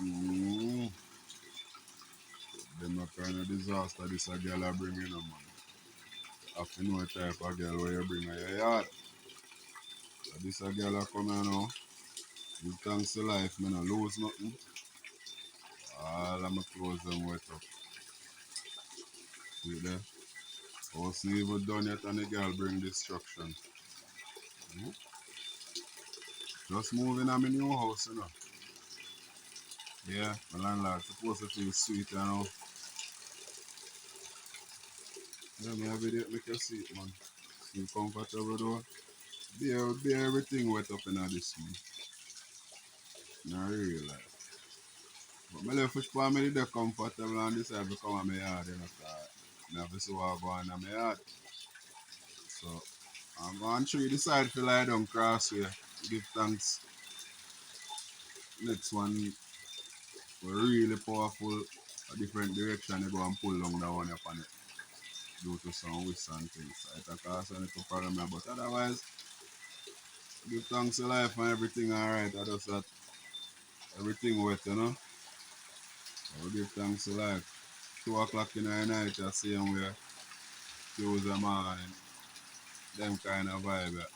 Mm. Them a kind of disaster this a girl a bring in, man. I feel no type of girl where you bring a your yard. So this a girl a come here now. Give thanks to life, me no lose nothing. All of my clothes them wet up. See there? House not even done yet and the girl bring destruction. Hmm? Just moving on my new house, you know. Yeah, my landlord supposed to feel sweet, you know. Yeah, me every day make you see it, man. Feel comfortable though. Be everything wet up in this man. Not real life. But me left fish for me they comfortable and this have become a my yard, you know, cause me have to see what go on in my yard. So I'm going through the side for lie down crossway. Give thanks. Next one were really powerful. A different direction they go and pull down that one upon it. Due to some whist and things. So it cause a little problem but otherwise give thanks to life and everything alright. I just that everything wet, you know. I will give thanks to life. 2 o'clock in the night, I see them where Tuesday morning, them kind of vibe.